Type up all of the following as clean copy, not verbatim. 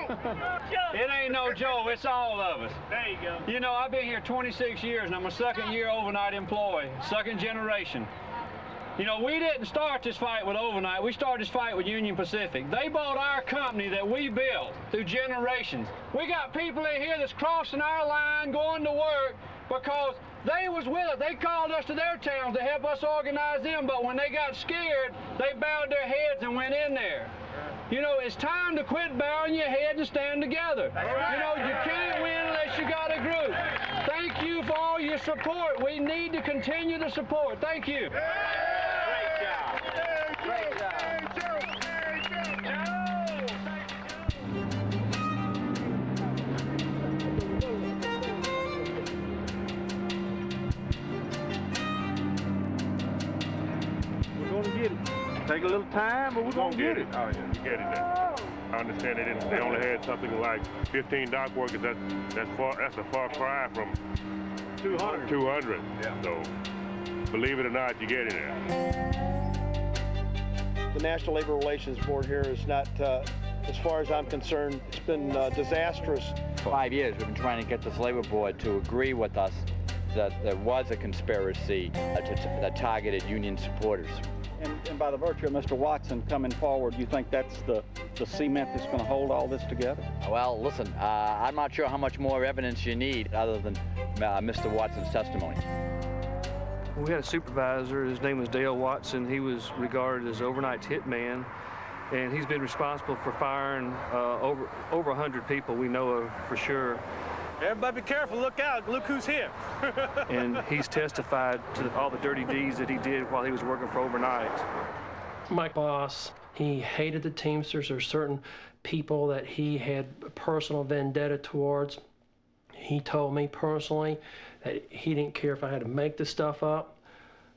It ain't no Joe, it's all of us. There you go. You know, I've been here 26 years and I'm a second-year overnight employee, second generation. You know, we didn't start this fight with Overnite. We started this fight with Union Pacific. They bought our company that we built through generations. We got people in here that's crossing our line, going to work, because they was with us. They called us to their towns to help us organize them, but when they got scared, they bowed their heads and went in there. You know, it's time to quit bowing your head and stand together. You know, you can't win unless you got a group. Thank you for all your support. We need to continue the support. Thank you. Great job. Great job. We're going to get it. Take a little time, but we're going to get it. Oh, yeah, you get it now. I understand they only had something like 15 dock workers. That's a far cry from 200. 200. Yeah. So, believe it or not, you get it there. The National Labor Relations Board here is not, as far as I'm concerned, it's been disastrous. For 5 years, we've been trying to get this labor board to agree with us that there was a conspiracy that targeted union supporters. And by the virtue of Mr. Watson coming forward, you think that's the cement that's going to hold all this together? Well, listen, I'm not sure how much more evidence you need other than Mr. Watson's testimony. We had a supervisor, his name was Dale Watson. He was regarded as Overnite's hitman, and he's been responsible for firing over 100 people we know of for sure. Everybody be careful, look out, look who's here. And he's testified to all the dirty deeds that he did while he was working for Overnite. My boss, he hated the Teamsters. There's certain people that he had a personal vendetta towards. He told me personally that he didn't care if I had to make this stuff up,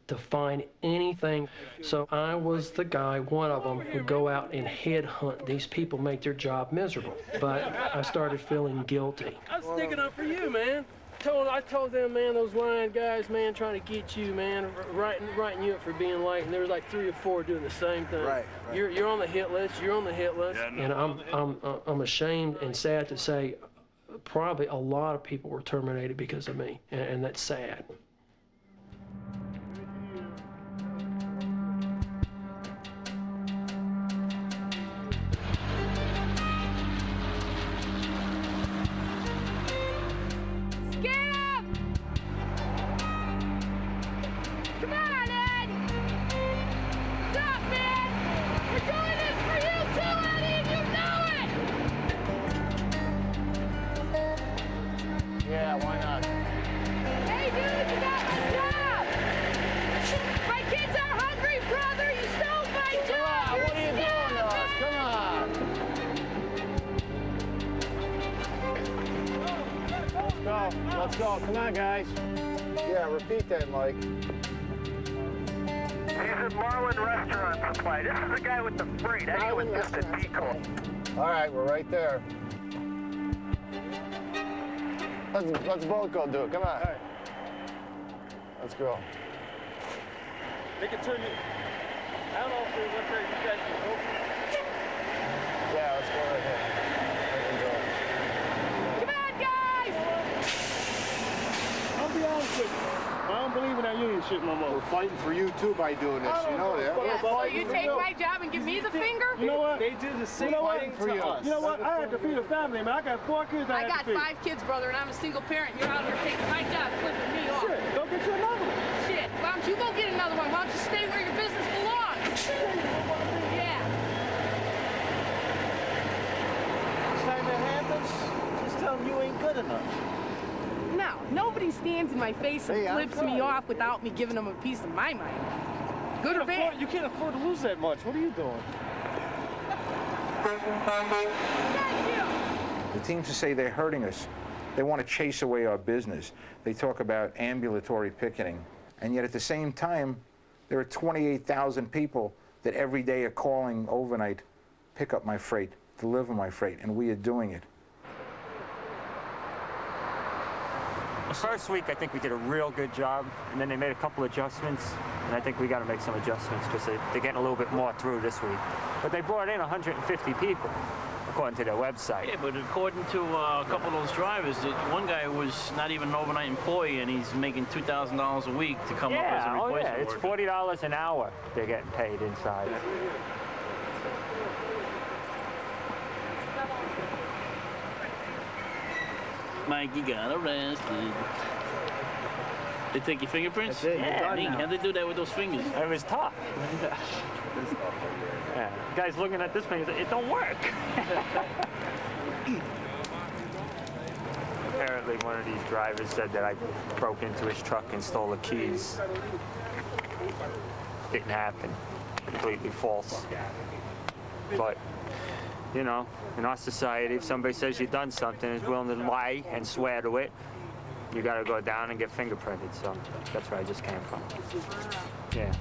to find anything. So I was the guy, one of them, who'd go out and headhunt these people, make their job miserable. But I started feeling guilty. I was sticking up for you, man. I told them, man, those lying guys, man, trying to get you, man, writing you up for being late, and there was like 3 or 4 doing the same thing. Right. You're on the hit list. You're on the hit list. Yeah, no. And I'm ashamed and sad to say, probably a lot of people were terminated because of me, and that's sad. Yeah, why not? Hey, dude, you got my job! My kids are hungry, brother! You stole my job! What are you doing to us? Come on! Let's go. Come on, guys. Yeah, repeat that, Mike. He's at Marlin Restaurant Supply. This is the guy with the freight. I was just a decoy. All right, we're right there. Let's both go do it. Come on. All right. Let's go. They can turn you. I don't know if there's up there you guys can go. Yeah, let's go right here. Come on, guys! I'll be honest with you. I don't believe in that union shit no more. We're fighting for you too by doing this. You know that. Yeah, so you take my job and give me the finger? You know what? They do the same thing for you. You know what? I had to feed a family, man. I got 4 kids I got 5 kids, brother, and I'm a single parent. You're out here taking my job, flipping me off. Shit, go get you another one. Shit, why don't you go get another one? Why don't you stay where your business belongs? Yeah. Next time that happens, just tell them you ain't good enough. No, nobody stands in my face and flips me off without me giving them a piece of my mind. Good or bad. You can't afford to lose that much. What are you doing? The Teamsters say they're hurting us. They want to chase away our business. They talk about ambulatory picketing. And yet at the same time, there are 28,000 people that every day are calling Overnite, pick up my freight, deliver my freight, and we are doing it. The first week, I think we did a real good job, and then they made a couple adjustments, and I think we got to make some adjustments because they're getting a little bit more through this week. But they brought in 150 people. according to their website. Yeah, but according to a couple of those drivers, one guy was not even an overnight employee, and he's making $2,000 a week to come up as a replacement It's $40 an hour they're getting paid inside. Mikey got arrested. They take your fingerprints? That's it. Yeah, how'd they do that with those fingers? It was tough. Yeah. The guy's looking at this finger, it don't work. Apparently one of these drivers said that I broke into his truck and stole the keys. Didn't happen. Completely false. But, you know, in our society, if somebody says you've done something and is willing to lie and swear to it, you gotta go down and get fingerprinted. So that's where I just came from. Yeah.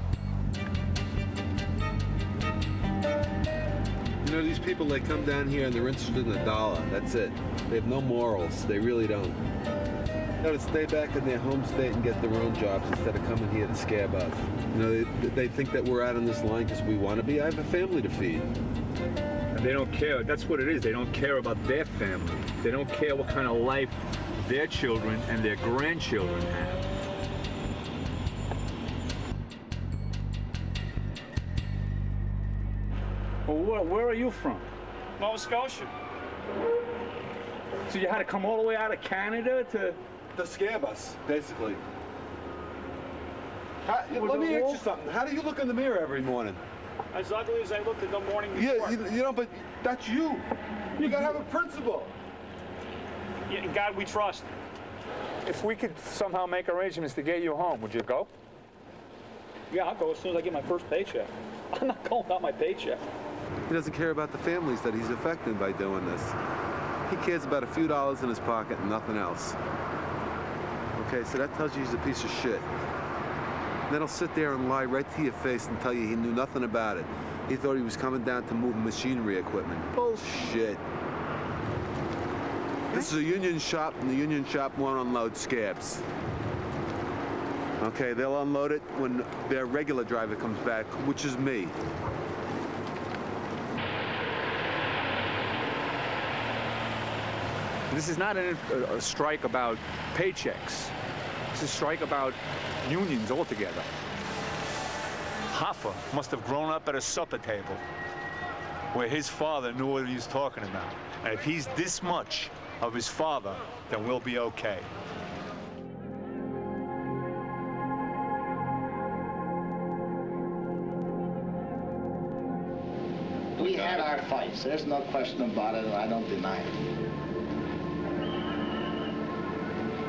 You know, these people, they come down here and they're interested in the dollar. That's it. They have no morals. They really don't. They gotta stay back in their home state and get their own jobs instead of coming here to scab us. You know, they think that we're out on this line because we want to be. I have a family to feed. And they don't care. That's what it is. They don't care about their family. They don't care what kind of life their children and their grandchildren have. Well, where are you from? Nova Scotia. So you had to come all the way out of Canada to scab us, basically. Let me ask you something. How do you look in the mirror every morning? As ugly as I looked the morning before. Yeah, you know, but that's you. You gotta have a principle. Yeah, in God we trust. If we could somehow make arrangements to get you home, would you go? Yeah, I'll go as soon as I get my first paycheck. I'm not going without my paycheck. He doesn't care about the families that he's affecting by doing this. He cares about a few dollars in his pocket and nothing else. Okay, so that tells you he's a piece of shit. Then he'll sit there and lie right to your face and tell you he knew nothing about it. He thought he was coming down to move machinery equipment. Bullshit. This is a union shop, and the union shop won't unload scabs. Okay, they'll unload it when their regular driver comes back, which is me. This is not a strike about paychecks. It's a strike about unions altogether. Hoffa must have grown up at a supper table where his father knew what he was talking about. And if he's this much of his father, then we'll be okay. We had our fights. There's no question about it, and I don't deny it.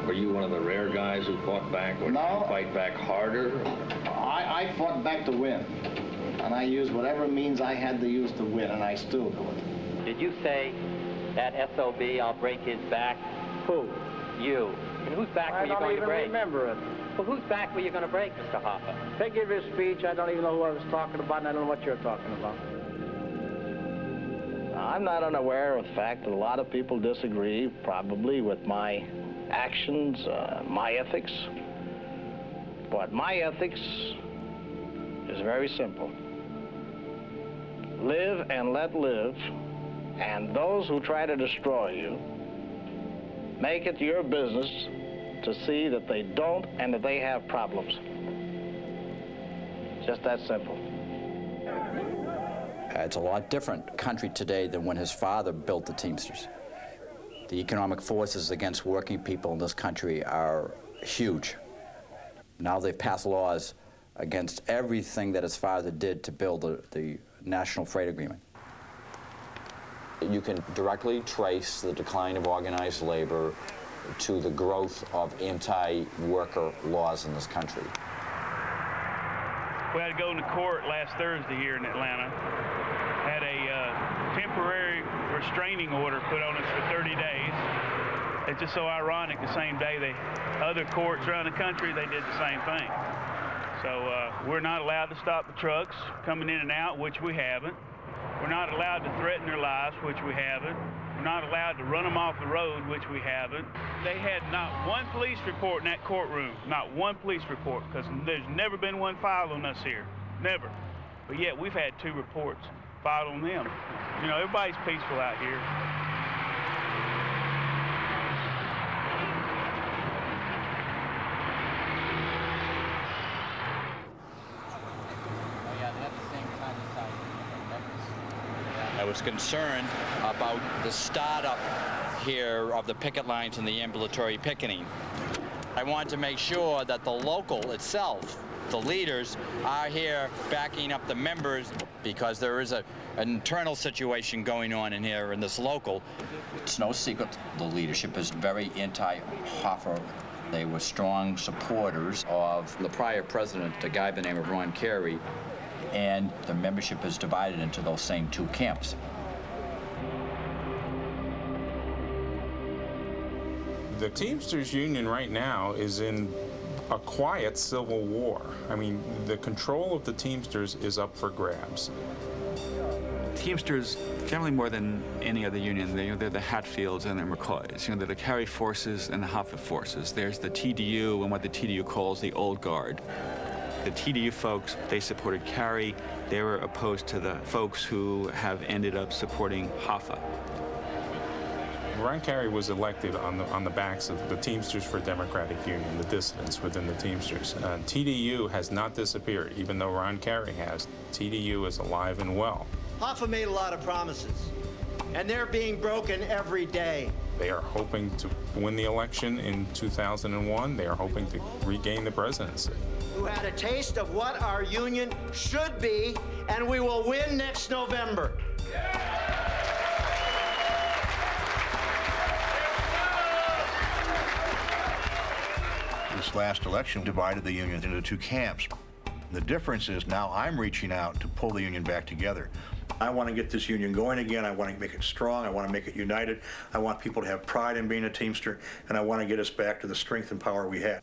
Were you one of the rare guys who fought back? Or did you fight back harder? I fought back to win. And I used whatever means I had to use to win, and I still do it. Did you say that SOB, I'll break his back? Who? You. And whose back were you going to break? I don't even remember it. Well, whose back were you going to break, Mr. Hoffa? They give his speech. I don't even know who I was talking about, and I don't know what you're talking about. I'm not unaware of the fact that a lot of people disagree, probably, with my actions, my ethics. But my ethics is very simple. Live and let live, and those who try to destroy you, make it your business to see that they don't and that they have problems. Just that simple. It's a lot different country today than when his father built the Teamsters. The economic forces against working people in this country are huge. Now they've passed laws against everything that his father did to build the National Freight Agreement. You can directly trace the decline of organized labor to the growth of anti-worker laws in this country. We had to go into court last Thursday here in Atlanta. Had a temporary restraining order put on us for 30 days. It's just so ironic, the same day other courts around the country, they did the same thing. So we're not allowed to stop the trucks coming in and out, which we haven't. We're not allowed to threaten their lives, which we haven't. We're not allowed to run them off the road, which we haven't. They had not one police report in that courtroom, not one police report, because there's never been one filed on us here, never. But yet we've had 2 reports filed on them. You know, everybody's peaceful out here. I was concerned about the startup here of the picket lines and the ambulatory picketing. I wanted to make sure that the local itself, the leaders, are here backing up the members, because there is an internal situation going on in here in this local. It's no secret the leadership is very anti-Hoffa. They were strong supporters of the prior president, a guy by the name of Ron Carey, and the membership is divided into those same two camps. The Teamsters Union right now is in a quiet civil war. I mean, the control of the Teamsters is up for grabs. Teamsters, generally more than any other union, they're the Hatfields and the McCoys. They're the Carey forces and the Hoffa forces. There's the TDU and what the TDU calls the old guard. The TDU folks, they supported Carey. They were opposed to the folks who have ended up supporting Hoffa. Ron Carey was elected on the backs of the Teamsters for Democratic Union, the dissidents within the Teamsters. TDU has not disappeared, even though Ron Carey has. TDU is alive and well. Hoffa made a lot of promises, and they're being broken every day. They are hoping to win the election in 2001. They are hoping to regain the presidency. Who had a taste of what our union should be, and we will win next November. This last election divided the union into two camps. The difference is now I'm reaching out to pull the union back together. I want to get this union going again. I want to make it strong. I want to make it united. I want people to have pride in being a Teamster, and I want to get us back to the strength and power we had.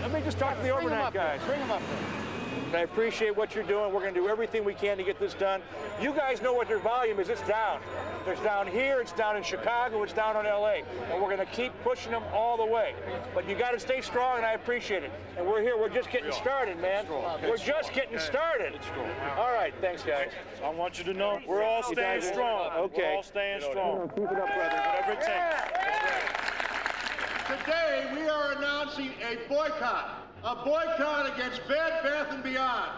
Let me just talk to the Overnite guys. Bring them up there. I appreciate what you're doing. We're going to do everything we can to get this done. You guys know what their volume is. It's down. It's down here, it's down in Chicago, it's down in LA. And we're going to keep pushing them all the way. But you got to stay strong, and I appreciate it. And we're here. We're just getting started, man. We're just getting started. All right, thanks, guys. I want you to know we're all staying strong. Okay. We're all staying strong. Keep it up, brother. Whatever it takes. Today, we are announcing a boycott against Bed Bath & Beyond.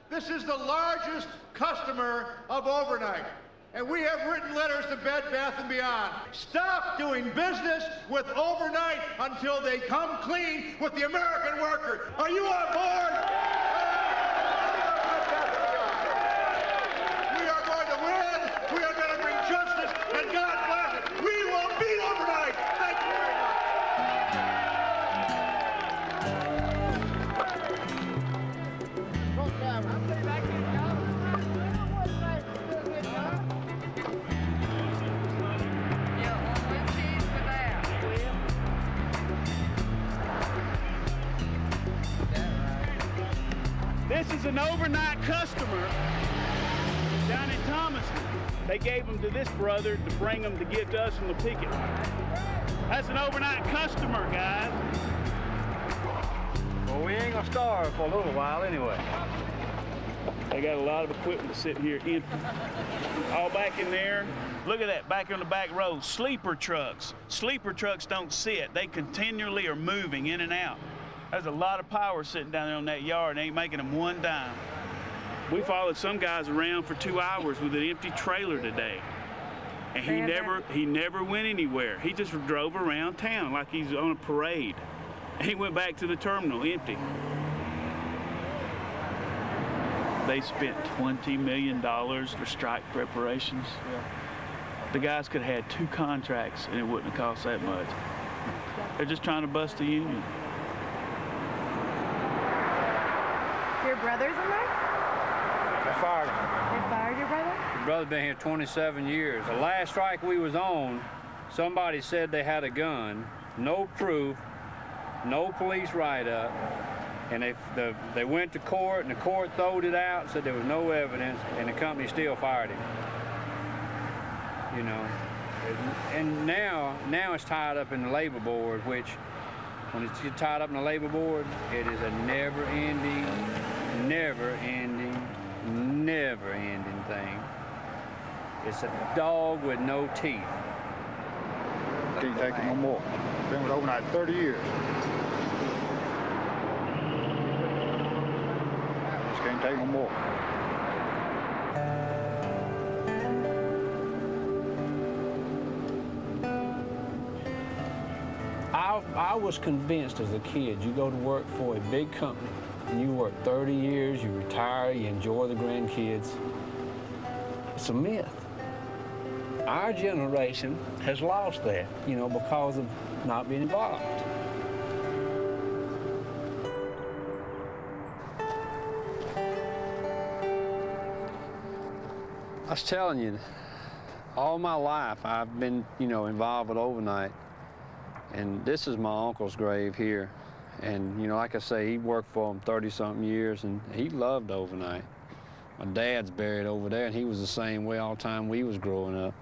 This is the largest customer of Overnite, and we have written letters to Bed Bath & Beyond. Stop doing business with Overnite until they come clean with the American worker. Are you on board? We are going to win. We are going to bring justice, and God bless it. We will beat Overnite. Thank you very much. This is an Overnite customer down in Thomaston. They gave them to this brother to bring them to give to us from the picket. That's an Overnite customer, guys. Well, we ain't gonna starve for a little while anyway. They got a lot of equipment sitting here empty. All back in there. Look at that, back on the back row, sleeper trucks. Sleeper trucks don't sit. They continually are moving in and out. There's a lot of power sitting down there on that yard. They ain't making them one dime. We followed some guys around for 2 hours with an empty trailer today. And he never went anywhere. He just drove around town like he's on a parade. And he went back to the terminal empty. They spent $20 million for strike preparations. Yeah. The guys could have had 2 contracts and it wouldn't have cost that much. They're just trying to bust the union. Your brother's in there? They fired him. They fired your brother? Your brother's been here 27 years. The last strike we was on, somebody said they had a gun, no proof, no police write-up, and they went to court, and the court throwed it out, said there was no evidence, and the company still fired him. You know, and now it's tied up in the labor board, which when it's tied up in the labor board, it is a never-ending never-ending thing. It's a dog with no teeth. Can't take it no more. Been with Overnite 30 years. Just can't take no more. I was convinced as a kid, you go to work for a big company, and you work 30 years, you retire, you enjoy the grandkids. It's a myth. Our generation has lost that, you know, because of not being involved. I was telling you, all my life I've been, you know, involved with Overnite. And this is my uncle's grave here. And, you know, like I say, he worked for him 30-something years, and he loved Overnite. My dad's buried over there, and he was the same way all the time we was growing up.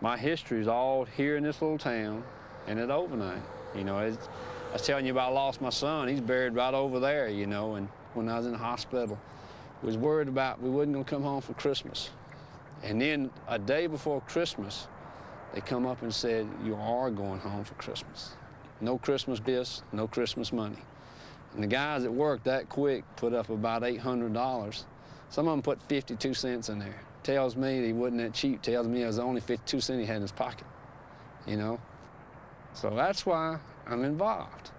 My history is all here in this little town and at Overnite. You know, I was telling you about I lost my son. He's buried right over there, you know, and when I was in the hospital, we was worried about we wasn't gonna come home for Christmas. And then a day before Christmas, they come up and said, you are going home for Christmas. No Christmas gifts, no Christmas money. And the guys that worked that quick put up about $800. Some of them put 52 cents in there. Tells me that he wasn't that cheap. Tells me it was only 52 cents he had in his pocket, you know? So that's why I'm involved.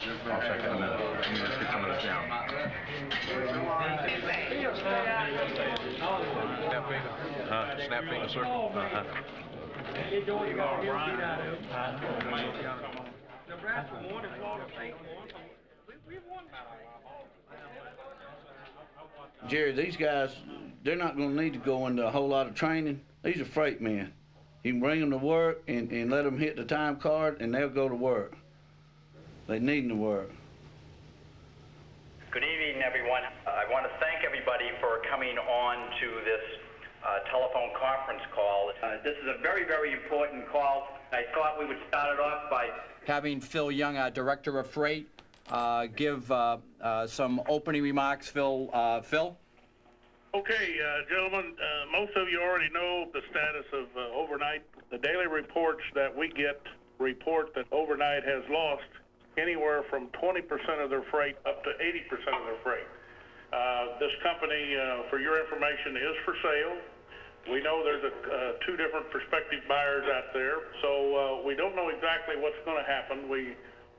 I'll check in a minute. I'm going to get some of this down. Snap finger circle? Jerry, these guys, they're not going to need to go into a whole lot of training. These are freight men. You can bring them to work and let them hit the time card, and they'll go to work. They need to work. Good evening, everyone. I want to thank everybody for coming on to this telephone conference call. This is a very, very important call. I thought we would start it off by having Phil Young, our Director of Freight, give some opening remarks. Phil? Okay, gentlemen, most of you already know the status of Overnite. The daily reports that we get report that Overnite has lost anywhere from 20% of their freight up to 80% of their freight. This company, for your information, is for sale. We know there's two different prospective buyers out there, so we don't know exactly what's going to happen.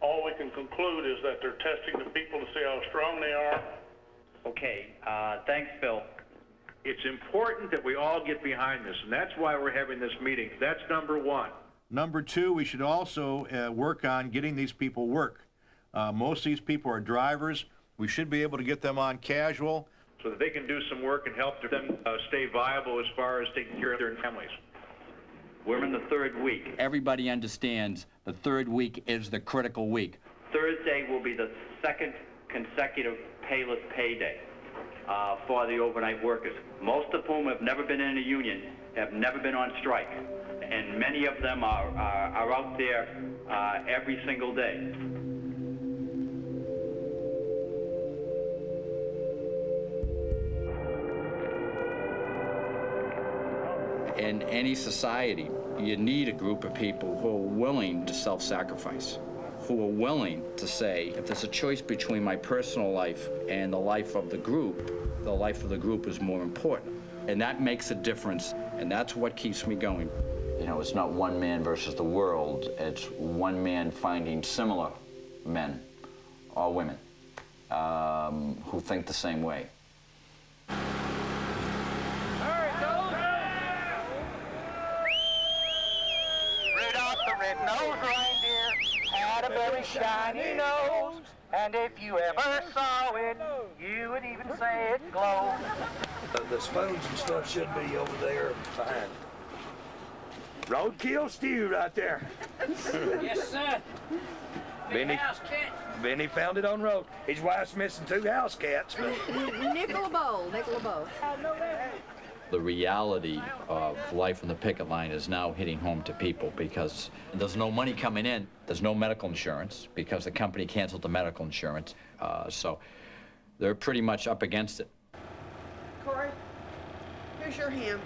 All we can conclude is that they're testing the people to see how strong they are. Okay, thanks, Phil. It's important that we all get behind this, and that's why we're having this meeting. That's number one. Number two, we should also work on getting these people work. Most of these people are drivers. We should be able to get them on casual. So that they can do some work and help them stay viable as far as taking care of their families. We're in the third week. Everybody understands the third week is the critical week. Thursday will be the second consecutive payless payday for the overnight workers, most of whom have never been in a union, have never been on strike, and many of them are out there every single day. In any society, you need a group of people who are willing to self-sacrifice, who are willing to say, if there's a choice between my personal life and the life of the group is more important. And that makes a difference, and that's what keeps me going. You know, it's not one man versus the world, it's one man finding similar men or women who think the same way. Red-nosed reindeer had a very shiny nose, and if you ever saw it, you would even say it glowed. The spoons and stuff should be over there behind. Roadkill stew right there. Yes, sir. Benny found it on road. His wife's missing 2 house cats. But... Nickel a bowl, nickel a bowl. The reality of life on the picket line is now hitting home to people because there's no money coming in. There's no medical insurance because the company canceled the medical insurance. So they're pretty much up against it. Corey, here's your hand.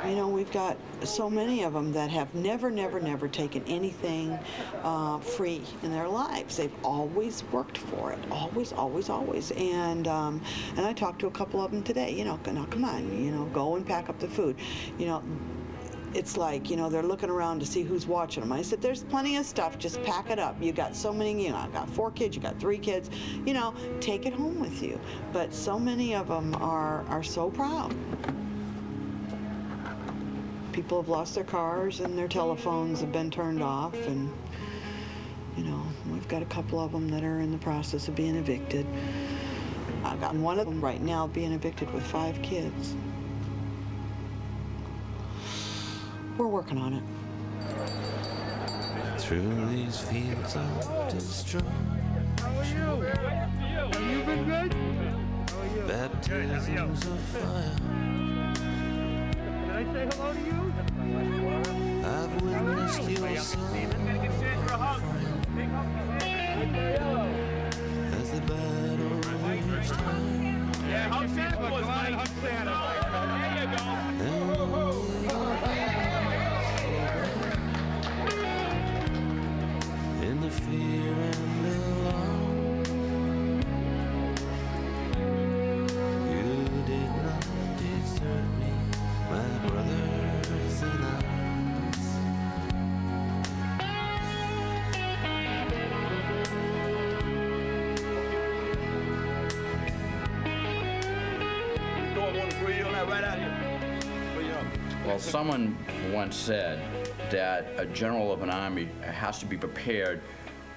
You know, we've got so many of them that have never taken anything free in their lives. They've always worked for it, always. And I talked to a couple of them today. You know, now come on, you know, go and pack up the food. You know, it's like, you know, they're looking around to see who's watching them. I said, there's plenty of stuff, just pack it up. You got so many, you know, I've got 4 kids, you got 3 kids, you know, take it home with you. But so many of them are so proud. People have lost their cars and their telephones have been turned off, and, you know, we've got a couple of them that are in the process of being evicted. I've got one of them right now being evicted with 5 kids. We're working on it. Through these fields of destruction. How are you? Have you been good? How are you? Baptisms of fire. Can I say hello to you? I've witnessed your suffering as the battle raged high. Yeah, hug Santa Claus, Mike. Hug Santa. There you go. In the fear and alarm, you did not desert me, my brothers in arms. Well, someone once said that a general of an army has to be prepared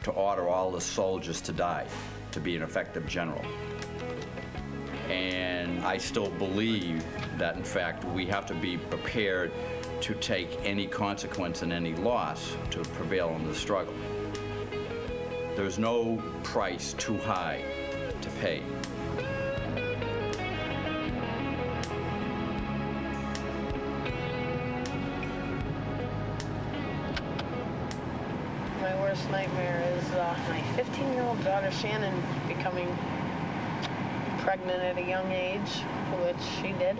to order all the soldiers to die to be an effective general. And I still believe that, in fact, we have to be prepared to take any consequence and any loss to prevail in the struggle. There's no price too high to pay. My worst nightmare is my 15-year-old daughter Shannon becoming pregnant at a young age, which she did.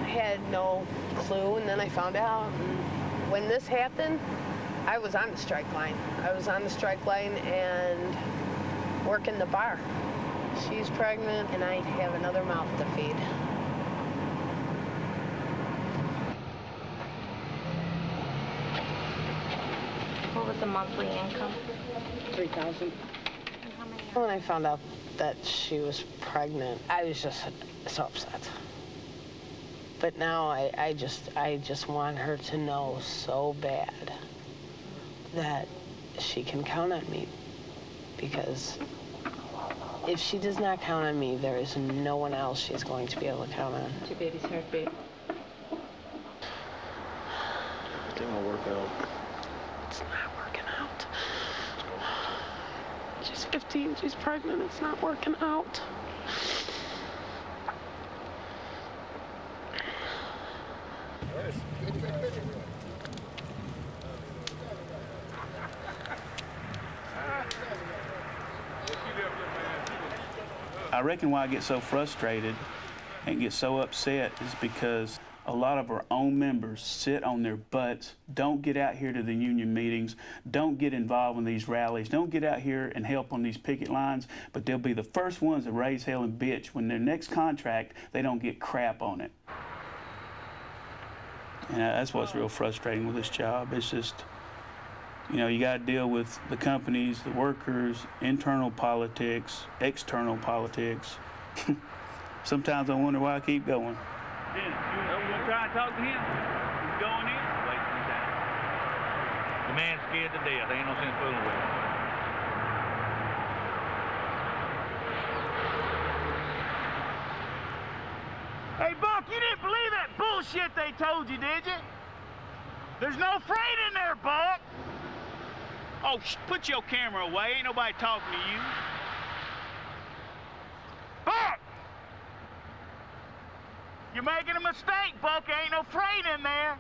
I had no clue, and then I found out. And when this happened, I was on the strike line. I was on the strike line and working the bar. She's pregnant, and I have another mouth to feed. What was the monthly income? $3,000. When I found out that she was pregnant, I was just so upset. But now I just want her to know so bad that she can count on me. Because if she does not count on me, there is no one else she's going to be able to count on. What's your baby's heartbeat? I think it'll work out. It's not working out. She's 15, she's pregnant, it's not working out. I reckon why I get so frustrated and get so upset is because a lot of our own members sit on their butts, don't get out here to the union meetings, don't get involved in these rallies, don't get out here and help on these picket lines, but they'll be the first ones to raise hell and bitch when their next contract, they don't get crap on it. And that's what's real frustrating with this job. It's just, you know, you got to deal with the companies, the workers, internal politics, external politics. Sometimes I wonder why I keep going. We'll try and talk to him. He's going in. Wasting his time. The man's scared to death. Ain't no sense fooling with him. Hey, Buck, you didn't believe that bullshit they told you, did you? There's no freight in there, Buck. Oh, put your camera away. Ain't nobody talking to you. Buck! You're making a mistake, Buck. There ain't no freight in there.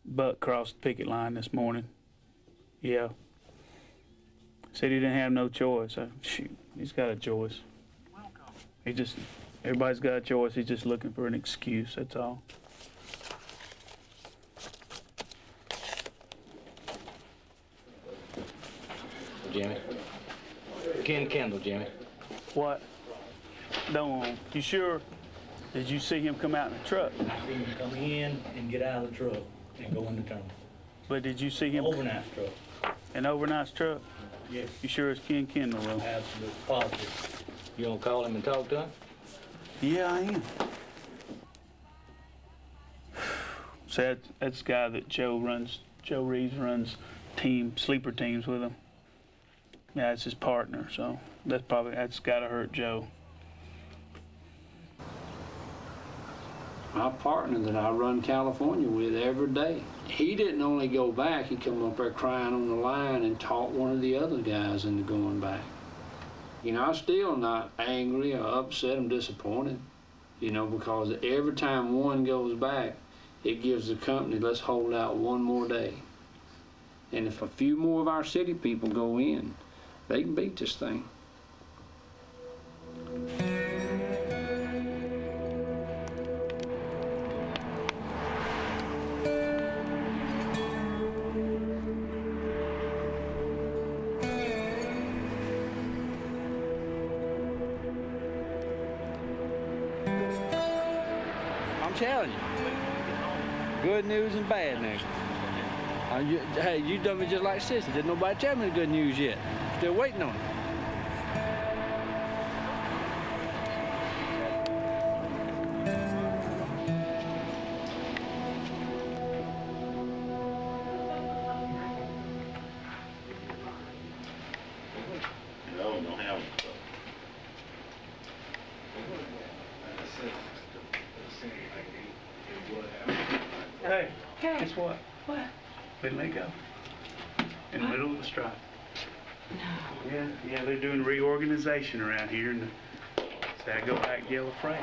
Buck crossed the picket line this morning. Yeah. Said he didn't have no choice. Shoot, he's got a choice. Everybody's got a choice. He's just looking for an excuse, that's all. Jimmy. Ken Kendall, Jimmy. What? Don't. You sure? Did you see him come out in the truck? I seen him come in and get out of the truck and go in the terminal. But did you see him? Overnite's truck. An Overnite's truck? Yes. You sure it's Ken Kendall, though? Absolutely. Positive. You gonna call him and talk to him? Yeah, I am. So that's the guy that Joe Reeves runs sleeper teams with him. Yeah, it's his partner, so that's gotta hurt Joe. My partner that I run California with every day, he didn't only go back, he come up there crying on the line and taught one of the other guys into going back. You know, I'm still not angry or upset, I'm disappointed, you know, because every time one goes back, it gives the company, let's hold out one more day. And if a few more of our city people go in, they can beat this thing. I'm telling you, good news and bad news. Hey, you done me just like Sissy. Didn't nobody tell me the good news yet. Still waiting on it. Hey, guess what? What? They let go. In the middle of the strike. No. Yeah, they're doing reorganization around here, and so I go back yellow freight.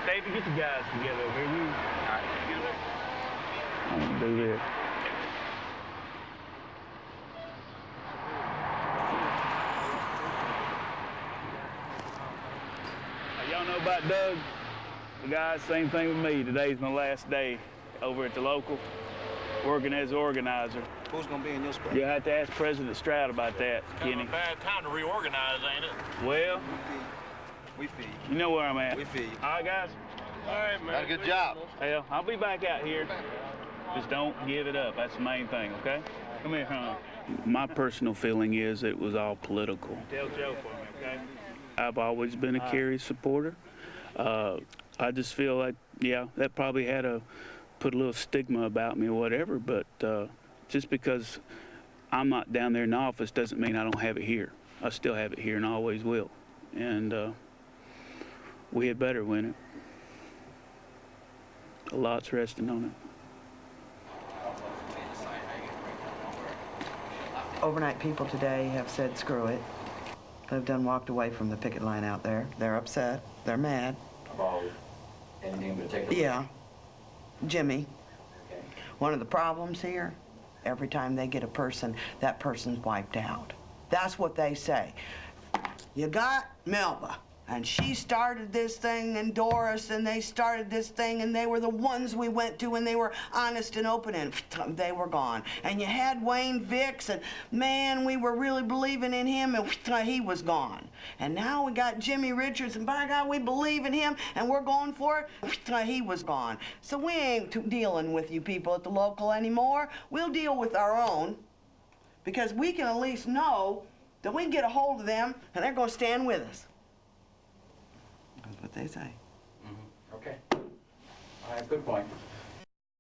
David, get the guys together over here. I'm gonna do this. Y'all know about Doug? The guys, same thing with me. Today's my last day over at the local, working as organizer. Who's gonna be in your spot? You'll have to ask President Stroud about that, Kenny. Kind of a bad time to reorganize, ain't it? Well, we feel you. You know where I'm at. We feel you. All right, guys. All right, man. Got a good job. Hell, I'll be back out here. Just don't give it up. That's the main thing, okay? Come here, huh? My personal feeling is it was all political. Tell Joe for me, okay? I've always been a Kerry supporter. I just feel like, yeah, that probably put a little stigma about me or whatever, but just because I'm not down there in the office doesn't mean I don't have it here. I still have it here and always will. And we had better win it. A lot's resting on it. Overnight people today have said screw it. They've done walked away from the picket line out there. They're upset. They're mad. About anything in particular? Yeah. Jimmy. Okay. One of the problems here, every time they get a person, that person's wiped out. That's what they say. You got Melba, and she started this thing, and Doris, and they started this thing, and they were the ones we went to, and they were honest and open, and they were gone. And you had Wayne Vicks, and man, we were really believing in him, and he was gone. And now we got Jimmy Richards, and by God, we believe in him, and we're going for it. He was gone. So we ain't dealing with you people at the local anymore. We'll deal with our own, because we can at least know that we can get a hold of them, and they're going to stand with us. That's what they say. Okay. All right, good point.